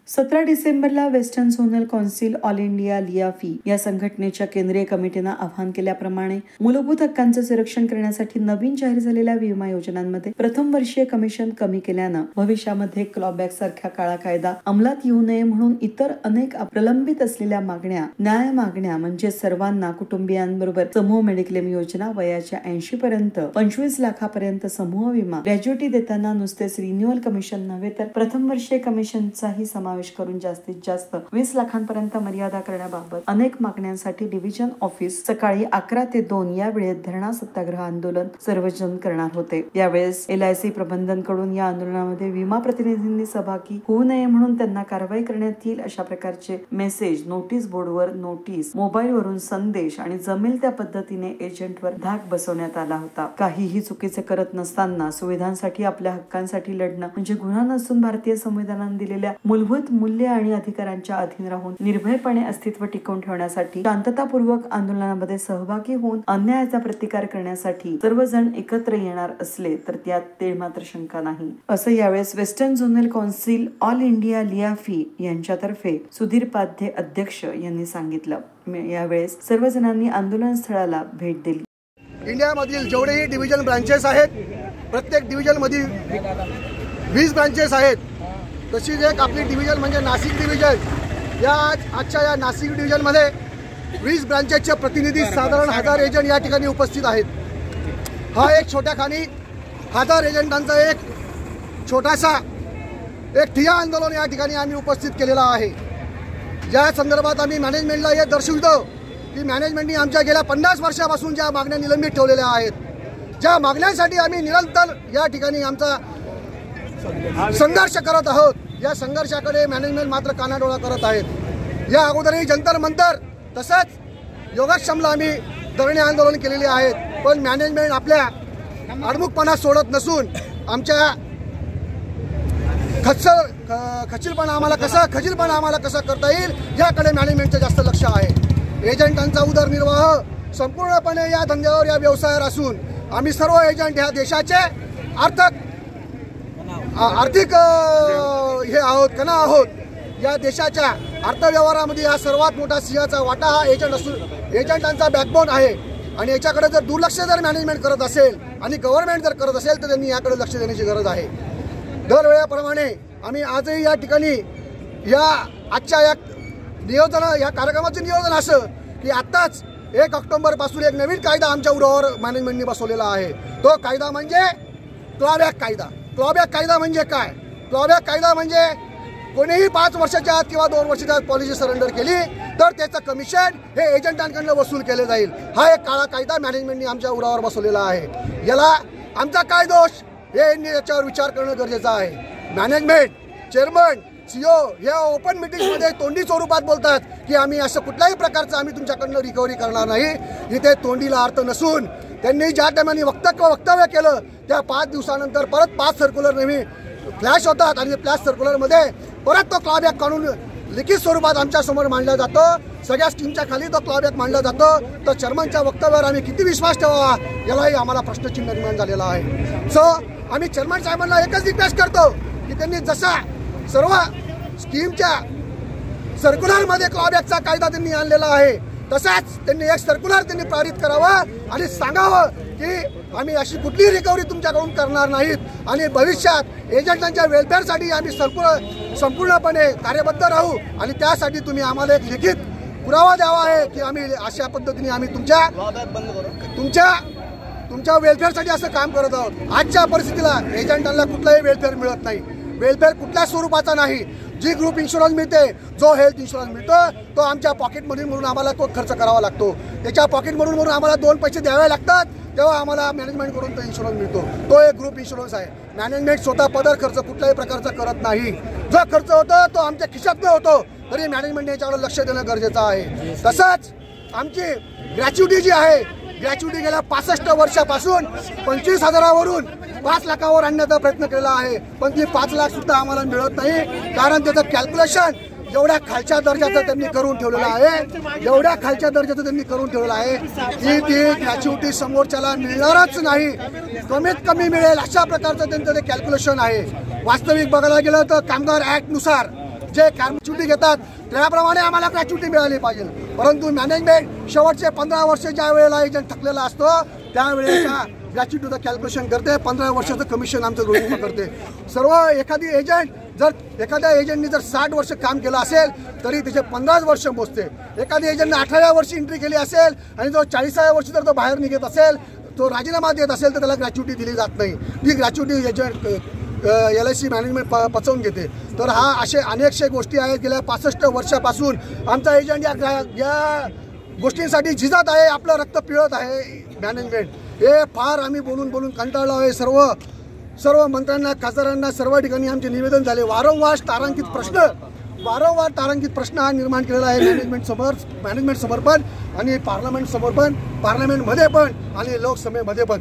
17 डिसेंबरला western zonal council all India LIAFI या संघटनेच्या केंद्रीय कमिटीनं आवाहन केल्याप्रमाणे मूलभूत हक्कांचं संरक्षण करण्यासाठी नवीन जाहीर झालेल्या विमा योजनांमध्ये प्रथम वर्षीय कमिशन कमी केल्यानं भविष्यामध्ये क्लॉबॅक सारख्या काळा कायदा अंमलात येऊ नये म्हणून इतर अनेक प्रलंबित असलेल्या न्याय मागण्या म्हणजे सर्वांना कुटुंबियांबरोबर समूह मेडिक्लेम योजना वयाच्या 80 पर्यंत 25 लाखापर्यंत समूह विमा ग्रॅज्युटी देताना नुसतेच रिन्युअल कमिशन नव्हे तर प्रथम वर्षीय कमिशनचाही समावेश करून जास्तीत जास्त 20 लाखांपर्यंत मर्यादा करण्याबाबत अनेक मागण्यांसाठी डिव्हिजन ऑफिस सकाळी 11 ते 2 या वेळेत धरणा सत्याग्रह आंदोलन सर्वजण करणार होते। यावेळेस LIC प्रबंधनकडून या आंदोलनामध्ये विमा प्रतिनिधींनी सहभागी होऊ नये म्हणून त्यांना कारवाई करण्यात येईल अशा प्रकारचे मेसेज, नोटीस बोर्डवर नोटीस, मोबाईलवरून संदेश आणि जमेल त्या पद्धतीने एजंटवर धाक बसवण्यात आला होता। काहीही चुकीचे करत नसताना सुविधांसाठी आपल्या हक्कांसाठी लढणं म्हणजे गुन्हा नसून भारतीय संविधानाने दिलेल्या मूलभूत मूल्य आणि अधिकारांच्या अधीन राहून निर्भयपणे अस्तित्व टिकवून ठेवण्यासाठी शांततापूर्वक आंदोलनामध्ये सहभागी होऊन अन्यायाचा प्रतिकार करण्यासाठी सर्वजण एकत्र येणार असले तर त्यात ते मात्र शंका नाही, असं यावेळेस western zonal council all India LIAFI यांच्यातर्फे सुधीर पाध्ये अध्यक्ष यांनी सांगितलं। यावेळेस सर्वजणांनी आंदोलन स्थळाला भेट दिली। इंडियामधील जेवढेही डिव्हिजन ब्रांचेस आहेत, प्रत्येक डिव्हिजन मध्ये 20 ब्रांचेस आहेत। तशीच एक आपली डिव्हिजन म्हणजे नाशिक डिव्हिजन। आजच्या या नाशिक डिव्हिजन मध्ये 20 ब्रांचेसचे प्रतिनिधी साधारण 1000 एजंट या ठिकाणी उपस्थित आहेत। हा एक छोट्या खाणी 1000 एजंटांचा एक छोटासा ठिय्या आंदोलन या ठिकाणी आम्ही उपस्थित केलेला आहे। ज्या संदर्भात आम्ही मॅनेजमेंटला हे दर्शवितो की मॅनेजमेंटनी आमच्या गेल्या 50 वर्षापासून ज्या मागण्या निलंबित ठेवलेल्या आहेत, ज्या मागण्यांसाठी आम्ही निरंतर या ठिकाणी आमचा संघर्ष करत आहोत, या संघर्षाकडे मॅनेजमेंट मात्र कानाडोळा करत आहेत। या अगोदरही जंतर मंतर तसंच योगक्षेमला आम्ही धरणे आंदोलन केलेले आहेत, पण मॅनेजमेंट आपल्या आडमुखपणा सोडत नसून आमच्या खजीलपणा आम्हाला कसा करता येईल याकडे मॅनेजमेंटचं जास्त लक्ष आहे। एजंटांचा उदरनिर्वाह संपूर्णपणे या धंद्यावर, या व्यवसायावर असून आम्ही सर्व एजंट ह्या देशाचे आर्थिक हे आहोत, कणा आहोत। या देशाच्या अर्थव्यवहारामध्ये हा सर्वात मोठा सिंहाचा वाटा हा एजंट असून एजंटांचा बॅकबोन आहे। आणि याच्याकडे जर दुर्लक्ष मॅनेजमेंट करत असेल आणि गव्हर्नमेंट जर करत असेल तर त्यांनी याकडे लक्ष देण्याची गरज आहे। दरवेळेप्रमाणे आम्ही आजही या ठिकाणी आजच्या या कार्यक्रमाचे नियोजन असं की आत्ताच 1 ऑक्टोबर पासून एक नवीन कायदा आमच्या उरावर मॅनेजमेंटने बसवलेला आहे। तो कायदा म्हणजे क्लॉबॅक कायदा। क्लॉबॅक कायदा म्हणजे काय? क्लॉबॅक कायदा म्हणजे कोणीही 5 वर्षाच्या आत किंवा 2 वर्षाच्या आत पॉलिसी सरेंडर केली तर त्याचं कमिशन हे एजंटांकडून वसूल केले जाईल। हा एक काळा कायदा मॅनेजमेंटने आमच्या उरावर बसवलेला आहे। याला आमचा काय दोष हे याच्यावर विचार करणं गरजेचं आहे। मॅनेजमेंट, चेअरमन, CEO या ओपन मीटिंगमध्ये तोंडी स्वरूपात बोलतात की आम्ही असं कुठल्याही प्रकारचं आम्ही तुमच्याकडनं रिकव्हरी करणार नाही। इथे तोंडीला अर्थ नसून त्यांनी ज्या टायमाने वक्तव्य केलं त्या 5 दिवसानंतर परत 5 सर्क्युलर नेहमी फ्लॅश होतात आणि फ्लॅश सर्क्युलरमध्ये परत तो क्लॉबॅक काढून लिखित स्वरूपात आमच्या समोर मांडला जातो। सगळ्या स्कीमच्या खाली तो क्लॉबॅक मांडला जातो। तर चेअरमनच्या वक्तव्यावर आम्ही किती विश्वास ठेवावा यालाही आम्हाला प्रश्नचिन्ह निर्माण झालेला आहे। सो आम्ही चेअरमन साहेबांना एकच रिक्वेस्ट करतो की त्यांनी जसा सर्व स्कीमच्या सर्क्युलरमध्ये क्लॉबॅकचा कायदा त्यांनी आणलेला आहे तसाच त्यांनी एक सर्क्युलर त्यांनी पारित करावं आणि सांगावं की आम्ही अशी कुठलीही रिकव्हरी तुमच्याकडून करणार नाहीत आणि भविष्यात एजंटांच्या वेलफेअरसाठी आम्ही संपूर्णपणे कार्यबद्ध राहू आणि त्यासाठी तुम्ही आम्हाला एक लिखित पुरावा द्यावा आहे की आम्ही अशा पद्धतीने आम्ही तुमच्या वेलफेअरसाठी असं काम करत आहोत। आजच्या परिस्थितीला एजंटांना कुठलाही वेलफेअर मिळत नाही। वेलफेअर कुठल्या स्वरूपाचा नाही। जी ग्रुप इन्शुरन्स मिळते, जो हेल्थ इन्शुरन्स मिळतो तो आमच्या पॉकेटमधून म्हणून आम्हाला तो खर्च करावा लागतो। त्याच्या पॉकेटमधून म्हणून आम्हाला 2 पैसे द्यावे लागतात तेव्हा आम्हाला मॅनेजमेंटकडून तो इन्शुरन्स मिळतो। तो एक ग्रुप इन्शुरन्स आहे। मॅनेजमेंट स्वतः पदर खर्च कुठल्याही प्रकारचा करत नाही। जो खर्च होतो तो आमच्या खिशातनं होतो तरी मॅनेजमेंटने याच्याकडे लक्ष देणं गरजेचं आहे। तसंच आमची ग्रॅच्युटी जी आहे, ग्रॅच्युटी गेल्या 65 वर्षापासून 25,000वरून 5 लाखावर आणण्याचा प्रयत्न केला आहे, पण ती 5 लाख सुद्धा आम्हाला मिळत नाही। कारण त्याचं कॅल्क्युलेशन एवढ्या खालच्या दर्जाचं त्यांनी करून ठेवलेलं आहे, की ती ग्रॅच्युटी समोरच्याला मिळणारच नाही, कमीत कमी मिळेल अशा प्रकारचं त्यांचं ते कॅल्क्युलेशन आहे। वास्तविक बघायला गेलं तर कामगार ॲक्टनुसार जे ग्रॅच्युटी घेतात त्याप्रमाणे आम्हाला ग्रॅच्युटी मिळाली पाहिजे. परंतु मॅनेजमेंट शेवटचे 15 वर्ष ज्या वेळेला एजंट थकलेला असतो त्यावेळेच्या ग्रॅच्युटीचं कॅल्क्युलेशन करते, 15 वर्षाचं कमिशन आमचं गृहीत करते. सर्व एखाद्या एजंटनी जर 60 वर्ष काम केलं असेल तरी त्याचे 15 वर्ष मोजते. एखाद्या एजंटने 18व्या वर्षी एंट्री केली असेल आणि जो 40व्या वर्षी जर तो बाहेर निघत असेल, तो राजीनामा देत असेल तर त्याला ग्रॅच्युटी दिली जात नाही. ती ग्रॅच्युटी एजंट LIC मॅनेजमेंट पचवून घेते. तर असे अनेकशे गोष्टी आहेत. गेल्या 65 वर्षापासून आमचा एजंट या गोष्टींसाठी झिजत आहे, आपलं रक्त पिळत आहे. मॅनेजमेंट हे फार आम्ही बोलून कंटाळलो आहे. सर्व मंत्र्यांना, खासदारांना सर्व ठिकाणी आमचे निवेदन झाले. वारंवार तारांकित प्रश्न हा निर्माण केलेला आहे मॅनेजमेंट समोर पण आणि पार्लमेंट समोर पण, पार्लमेंटमध्ये पण आणि लोकसभेमध्ये पण.